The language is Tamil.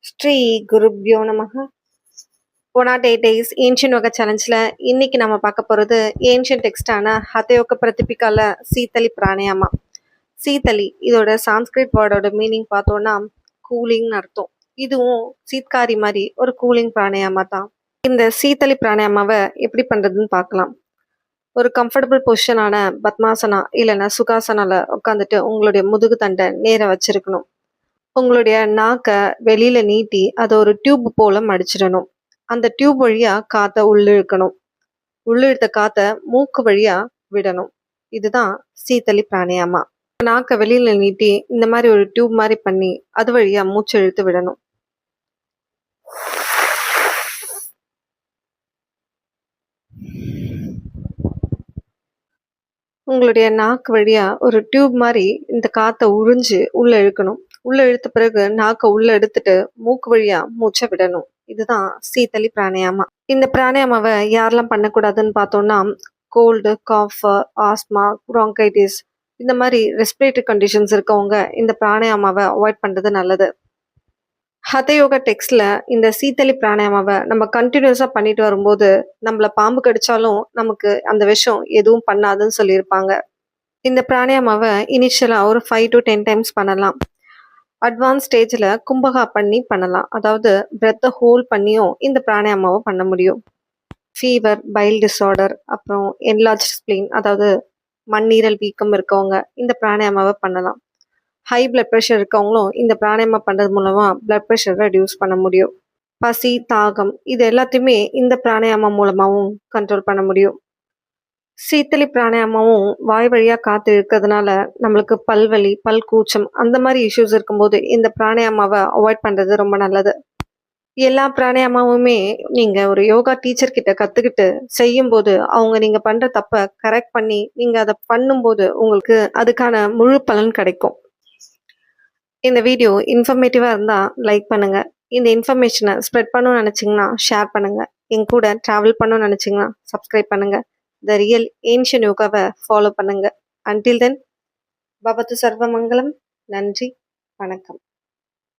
ஸ்ரீ குருப்யோ நமக. 108 days ஏன்ஷியன் யோகா சேலஞ்சில் இன்னைக்கு நம்ம பார்க்க போகிறது ஏன்ஷியன் டெக்ஸ்டான ஹதயோக பிரதிபிகால சீத்தலி பிராணாயாமா. சீத்தலி இதோட சான்ஸ்கிரிட் வேர்டோட மீனிங் பார்த்தோன்னா கூலிங்னு அர்த்தம். இதுவும் சீத்காரி மாதிரி ஒரு கூலிங் பிராணாயாமா தான். இந்த சீத்தலி பிராணாயாமாவை எப்படி பண்ணுறதுன்னு பார்க்கலாம். ஒரு கம்ஃபர்டபுள் பொசிஷனான பத்மாசனா இல்லைன்னா சுகாசனால உட்காந்துட்டு உங்களுடைய முதுகு தண்டை நேர வச்சிருக்கணும். உங்களுடைய நாக்கை வெளியில நீட்டி அதை ஒரு டியூப் போல மடிச்சிடணும். அந்த டியூப் வழியா காற்றை உள்ளிழுக்கணும். உள்ளிழுத்த காற்றை மூக்கு வழியா விடணும். இதுதான் சீத்தலி பிராணாயாமா. நாக்கை வெளியில நீட்டி இந்த மாதிரி ஒரு டியூப் மாதிரி பண்ணி அது வழியா மூச்சு இழுத்து விடணும். உங்களுடைய நாக்கு வழியா ஒரு டியூப் மாதிரி இந்த காற்றை உறிஞ்சு உள்ள இழுக்கணும். உள்ள இழுத்த பிறகு நாக்கை உள்ள எடுத்துட்டு மூக்கு வழியா மூச்சை விடணும். இதுதான் சீத்தலி பிராணாயாமா. இந்த பிராணாயாமாவை யாரெல்லாம் பண்ணக்கூடாதுன்னு பார்த்தோம்னா, கோல்டு, காஃப், ஆஸ்மா, ப்ராங்கைட்டிஸ் இந்த மாதிரி ரெஸ்பிரேட்டரி கண்டிஷன்ஸ் இருக்கவங்க இந்த பிராணாயாமாவை அவாய்ட் பண்ணுறது நல்லது. ஹதயோகா டெக்ஸ்ட்ல இந்த சீத்தலி பிராணாயாமாவை நம்ம கண்டினியூஸாக பண்ணிட்டு வரும்போது நம்மள பாம்பு கடிச்சாலும் நமக்கு அந்த விஷம் எதுவும் பண்ணாதுன்னு சொல்லியிருப்பாங்க. இந்த பிராணாயாமாவை இனிஷியலாக ஒரு 5 to 10 டைம்ஸ் பண்ணலாம். அட்வான்ஸ் ஸ்டேஜில் கும்பகா பண்ணி பண்ணலாம். அதாவது பிரெத்தை ஹோல்ட் பண்ணியும் இந்த பிராணாயாமாவை பண்ண முடியும். ஃபீவர், பைல் டிஸார்டர், அப்புறம் என்லார்ஜ் ஸ்ப்ளீன் அதாவது மண்ணீரல் வீக்கம் இருக்கவங்க இந்த பிராணாயாமாவை பண்ணலாம். ஹை பிளட் ப்ரெஷர் இருக்கவங்களும் இந்த பிராணாயாமா பண்ணுறது மூலமாக பிளட் ப்ரெஷரை ரெடியூஸ் பண்ண முடியும். பசி, தாகம் இது எல்லாத்தையுமே இந்த பிராணாயாமா மூலமாகவும் கண்ட்ரோல் பண்ண முடியும். சீத்தலி பிராணாயாமாவும் வாய் வழியாக காற்று இருக்கிறதுனால நம்மளுக்கு பல்வலி, பல் கூச்சம் அந்த மாதிரி இஷ்யூஸ் இருக்கும்போது இந்த பிராணாயாமாவை அவாய்ட் பண்ணுறது ரொம்ப நல்லது. எல்லா பிராணாயாமாவுமே நீங்கள் ஒரு யோகா டீச்சர் கிட்ட கற்றுக்கிட்டு செய்யும்போது அவங்க நீங்கள் பண்ணுற தப்பை கரெக்ட் பண்ணி நீங்கள் அதை பண்ணும்போது உங்களுக்கு அதுக்கான முழு பலன் கிடைக்கும். இந்த வீடியோ இன்ஃபர்மேட்டிவாக இருந்தால் லைக் பண்ணுங்கள். இந்த இன்ஃபர்மேஷனை ஸ்ப்ரெட் பண்ணணும்னு நினச்சிங்கன்னா ஷேர் பண்ணுங்கள். என் கூட ட்ராவல் பண்ணணும்னு நினச்சிங்கன்னா சப்ஸ்கிரைப் பண்ணுங்கள். த ரியல் ஏன்ஷியன் யோகாவை ஃபாலோ பண்ணுங்கள். அன்டில் தென் பவது சர்வமங்கலம். நன்றி, வணக்கம்.